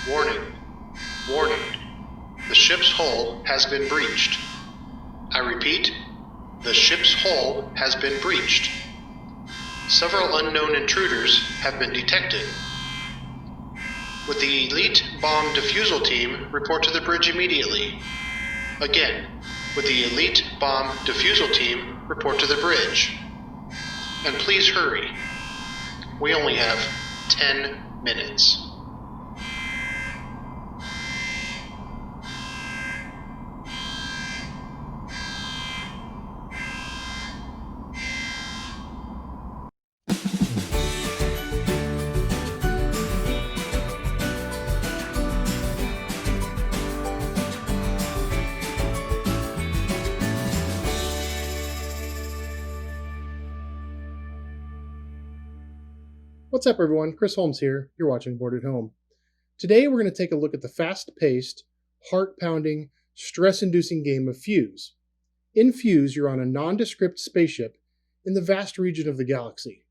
Warning. Warning. The ship's hull has been breached. I repeat, the ship's hull has been breached. Several unknown intruders have been detected. Would the elite bomb defusal team report to the bridge immediately? Again, would the elite bomb defusal team report to the bridge? And please hurry. We only have 10 minutes. What's up, everyone? Chris Holmes here. You're watching Board at Home. Today, we're going to take a look at the fast-paced, heart-pounding, stress-inducing game of Fuse. In Fuse, you're on a nondescript spaceship in the vast region of the galaxy.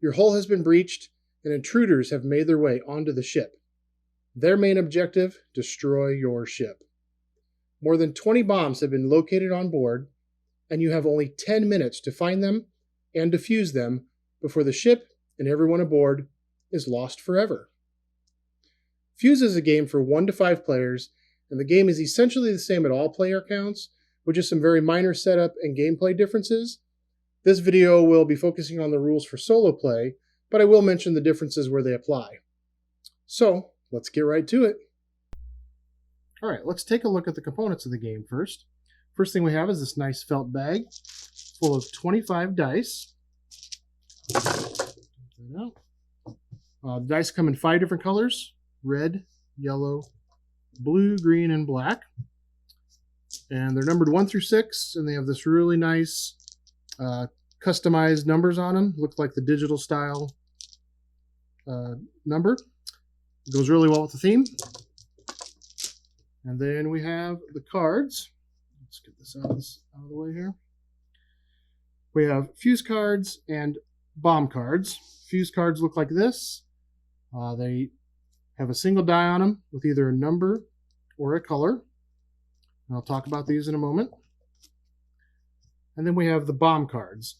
Your hull has been breached, and intruders have made their way onto the ship. Their main objective: destroy your ship. More than 20 bombs have been located on board, and you have only 10 minutes to find them and defuse them before the ship and everyone aboard is lost forever. Fuse is a game for 1 to 5 players, and the game is essentially the same at all player counts, with just some very minor setup and gameplay differences. This video will be focusing on the rules for solo play, but I will mention the differences where they apply. So, let's get right to it. Alright, let's take a look at the components of the game first. First thing we have is this nice felt bag full of 25 dice. Dice come in 5 different colors: red, yellow, blue, green, and black. And they're numbered 1 through 6, and they have this really nice customized numbers on them. Look like the digital style number. It goes really well with the theme. And then we have the cards. Let's get this out of the way here. We have Fuse cards and bomb cards. Fuse cards look like this. They have a single die on them with either a number or a color. And I'll talk about these in a moment. And then we have the bomb cards.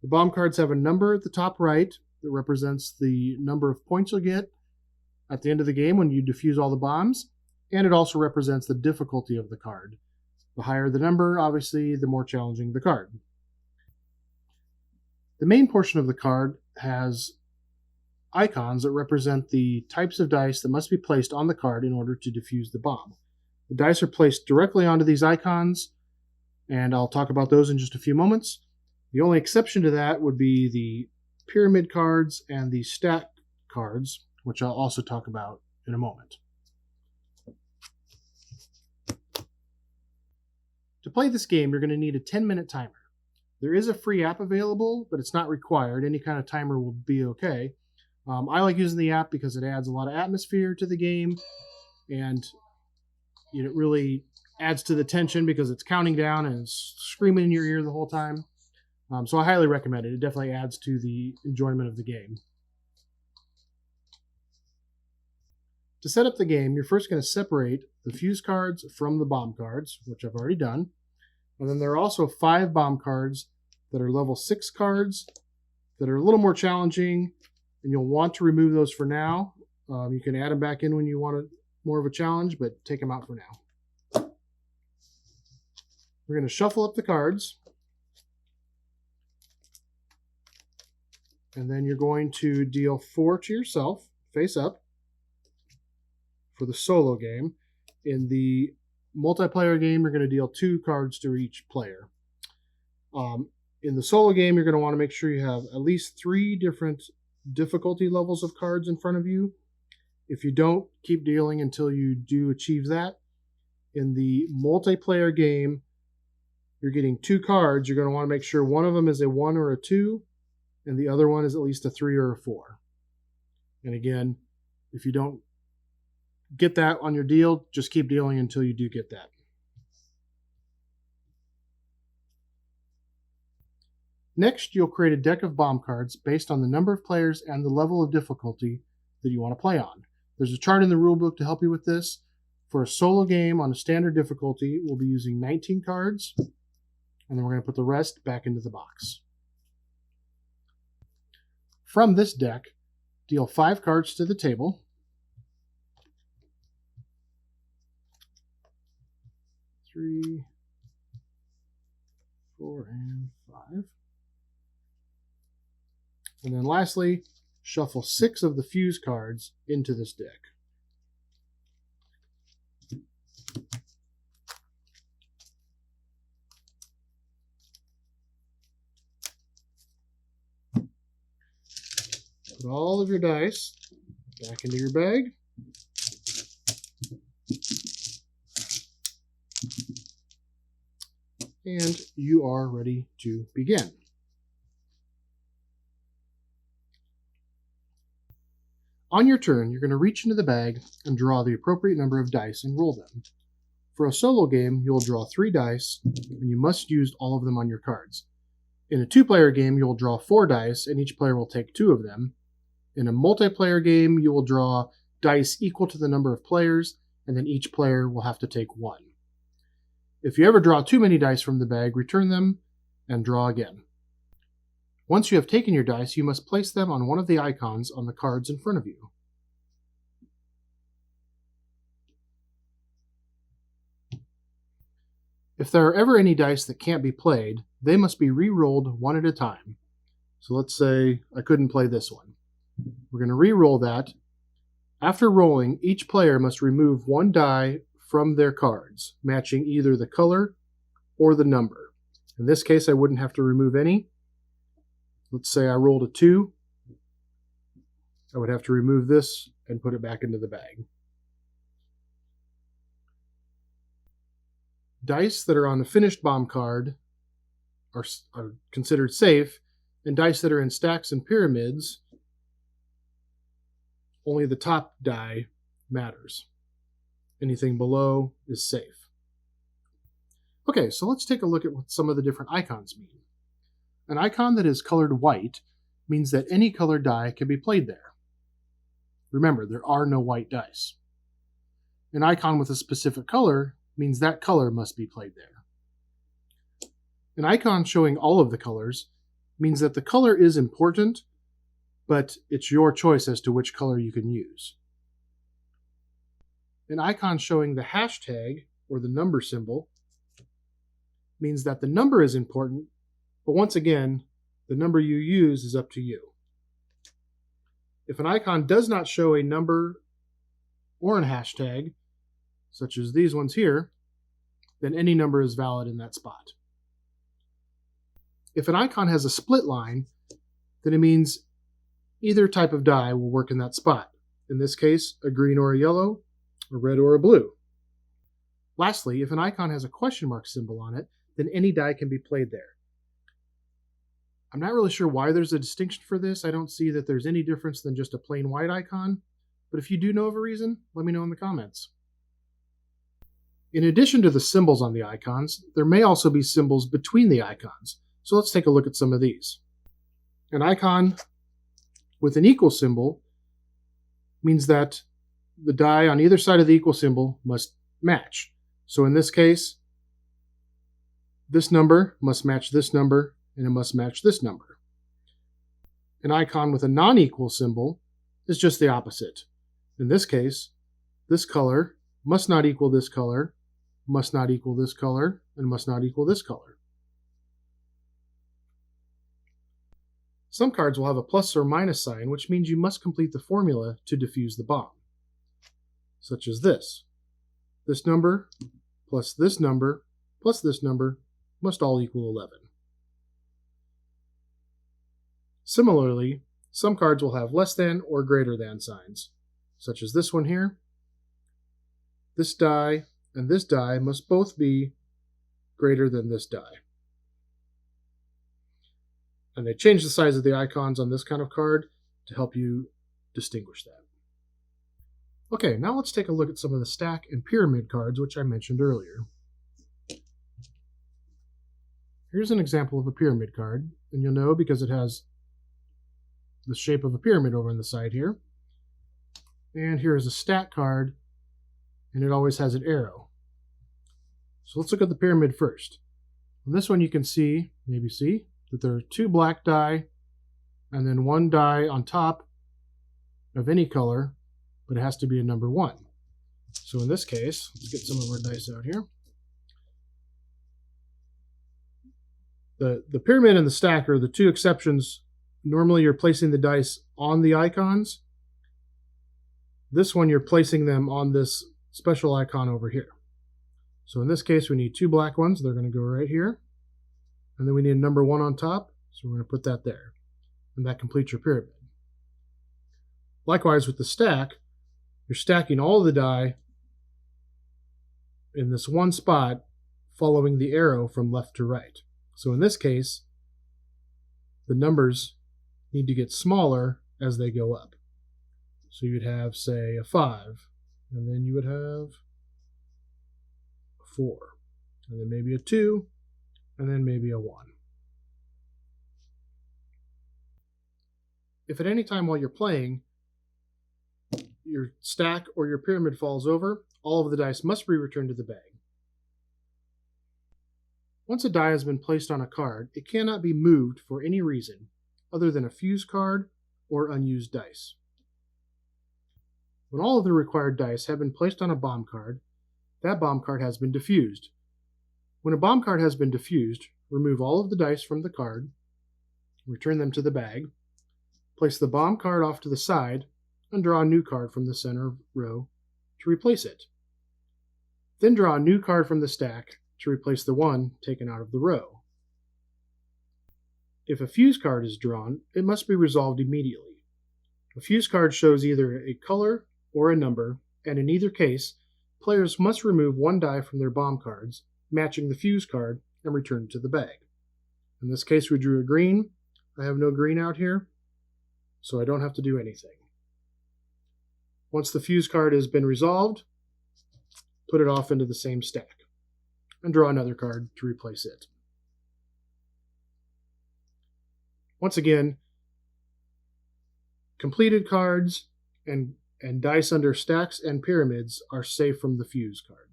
The bomb cards have a number at the top right that represents the number of points you'll get at the end of the game when you defuse all the bombs. And it also represents the difficulty of the card. The higher the number, obviously, the more challenging the card. The main portion of the card has icons that represent the types of dice that must be placed on the card in order to defuse the bomb. The dice are placed directly onto these icons, and I'll talk about those in just a few moments. The only exception to that would be the pyramid cards and the stack cards, which I'll also talk about in a moment. To play this game, you're going to need a 10-minute timer. There is a free app available, but it's not required. Any kind of timer will be okay. I like using the app because it adds a lot of atmosphere to the game, and it really adds to the tension because it's counting down and it's screaming in your ear the whole time. So I highly recommend it. It definitely adds to the enjoyment of the game. To set up the game, you're first going to separate the Fuse cards from the bomb cards, which I've already done. And then there are also 5 bomb cards that are level 6 cards that are a little more challenging, and you'll want to remove those for now. You can add them back in when you want more of a challenge, but take them out for now. We're going to shuffle up the cards, and then you're going to deal 4 to yourself, face up, for the solo game. In the multiplayer game, you're going to deal 2 cards to each player. In the solo game, you're going to want to make sure you have at least 3 different difficulty levels of cards in front of you. If you don't, keep dealing until you do achieve that. In the multiplayer game, you're getting 2 cards. You're going to want to make sure one of them is a 1 or a 2, and the other one is at least a 3 or a 4. And again, if you don't get that on your deal, just keep dealing until you do get that. Next, you'll create a deck of bomb cards based on the number of players and the level of difficulty that you want to play on. There's a chart in the rulebook to help you with this. For a solo game on a standard difficulty, we'll be using 19 cards, and then we're going to put the rest back into the box. From this deck, deal 5 cards to the table. Three, 4, and 5. And then lastly, shuffle 6 of the fuse cards into this deck. Put all of your dice back into your bag. And you are ready to begin. On your turn, you're going to reach into the bag and draw the appropriate number of dice and roll them. For a solo game, you'll draw 3 dice, and you must use all of them on your cards. In a 2-player game, you'll draw 4 dice, and each player will take 2 of them. In a multiplayer game, you will draw dice equal to the number of players, and then each player will have to take 1. If you ever draw too many dice from the bag, return them and draw again. Once you have taken your dice, you must place them on one of the icons on the cards in front of you. If there are ever any dice that can't be played, they must be re-rolled one at a time. So let's say I couldn't play this one. We're going to re-roll that. After rolling, each player must remove 1 die from their cards, matching either the color or the number. In this case, I wouldn't have to remove any. Let's say I rolled a 2. I would have to remove this and put it back into the bag. Dice that are on the finished bomb card are considered safe, and dice that are in stacks and pyramids, only the top die matters. Anything below is safe. Okay, so let's take a look at what some of the different icons mean. An icon that is colored white means that any colored die can be played there. Remember, there are no white dice. An icon with a specific color means that color must be played there. An icon showing all of the colors means that the color is important, but it's your choice as to which color you can use. An icon showing the hashtag, or the number symbol, means that the number is important, but once again, the number you use is up to you. If an icon does not show a number or a hashtag, such as these ones here, then any number is valid in that spot. If an icon has a split line, then it means either type of die will work in that spot. In this case, a green or a yellow, a red or a blue. Lastly, if an icon has a question mark symbol on it, then any die can be played there. I'm not really sure why there's a distinction for this. I don't see that there's any difference than just a plain white icon, but if you do know of a reason, let me know in the comments. In addition to the symbols on the icons, there may also be symbols between the icons. So let's take a look at some of these. An icon with an equal symbol means that the die on either side of the equal symbol must match. So in this case, this number must match this number, and it must match this number. An icon with a non-equal symbol is just the opposite. In this case, this color must not equal this color, must not equal this color, and must not equal this color. Some cards will have a plus or minus sign, which means you must complete the formula to defuse the bomb, such as this. This number plus this number plus this number must all equal 11. Similarly, some cards will have less than or greater than signs, such as this one here. This die and this die must both be greater than this die. And they change the size of the icons on this kind of card to help you distinguish that. Okay, now let's take a look at some of the stack and pyramid cards, which I mentioned earlier. Here's an example of a pyramid card, and you'll know because it has the shape of a pyramid over on the side here. And here is a stat card, and it always has an arrow. So let's look at the pyramid first. On this one you can see, maybe see, that there are 2 black die and then 1 die on top of any color, but it has to be a number 1. So in this case, let's get some of our dice out here. The pyramid and the stack are the 2 exceptions. Normally you're placing the dice on the icons. This one you're placing them on this special icon over here. So in this case we need 2 black ones. They're going to go right here. And then we need a number 1 on top. So we're going to put that there. And that completes your pyramid. Likewise with the stack, you're stacking all of the die in this one spot following the arrow from left to right. So in this case, the numbers need to get smaller as they go up. So you'd have, say, a 5, and then you would have a 4, and then maybe a 2, and then maybe a 1. If at any time while you're playing, your stack or your pyramid falls over, all of the dice must be returned to the bag. Once a die has been placed on a card, it cannot be moved for any reason other than a fuse card or unused dice. When all of the required dice have been placed on a bomb card, that bomb card has been diffused. When a bomb card has been diffused, remove all of the dice from the card, return them to the bag, place the bomb card off to the side, and draw a new card from the center row to replace it. Then draw a new card from the stack to replace the one taken out of the row. If a fuse card is drawn, it must be resolved immediately. A fuse card shows either a color or a number, and in either case, players must remove 1 die from their bomb cards, matching the fuse card, and return it to the bag. In this case, we drew a green. I have no green out here, so I don't have to do anything. Once the fuse card has been resolved, put it off into the same stack and draw another card to replace it. Once again, completed cards and dice under stacks and pyramids are safe from the fuse card.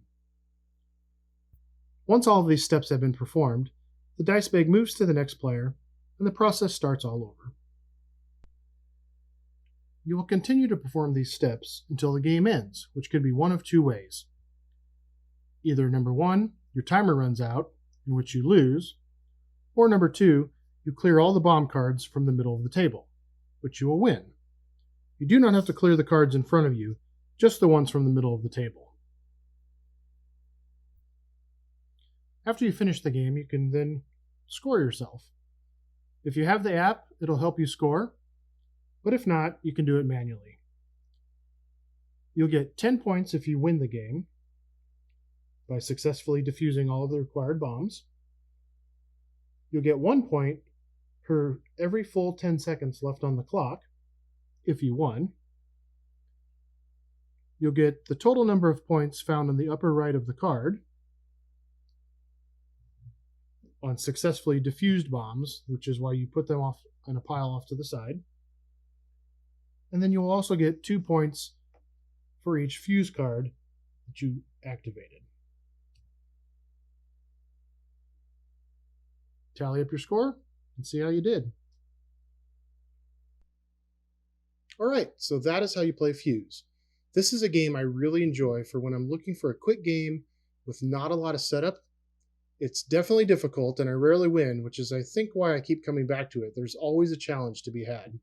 Once all of these steps have been performed, the dice bag moves to the next player and the process starts all over. You will continue to perform these steps until the game ends, which could be one of 2 ways. Either number 1, your timer runs out, in which you lose, or number 2, you clear all the bomb cards from the middle of the table, which you will win. You do not have to clear the cards in front of you, just the ones from the middle of the table. After you finish the game, you can then score yourself. If you have the app, it'll help you score, but if not, you can do it manually. You'll get 10 points if you win the game by successfully defusing all of the required bombs. You'll get 1 point per every full 10 seconds left on the clock if you won. You'll get the total number of points found on the upper right of the card on successfully diffused bombs, which is why you put them off in a pile off to the side. And then you'll also get 2 points for each fuse card that you activated. Tally up your score and see how you did. Alright, so that is how you play Fuse. This is a game I really enjoy for when I'm looking for a quick game with not a lot of setup. It's definitely difficult and I rarely win, which is I think why I keep coming back to it. There's always a challenge to be had.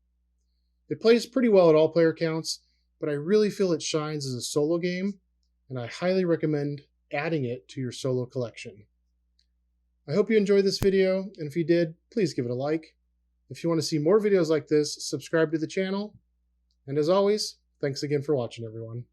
It plays pretty well at all player counts, but I really feel it shines as a solo game, and I highly recommend adding it to your solo collection. I hope you enjoyed this video, and if you did, please give it a like. If you want to see more videos like this, subscribe to the channel. And as always, thanks again for watching, everyone.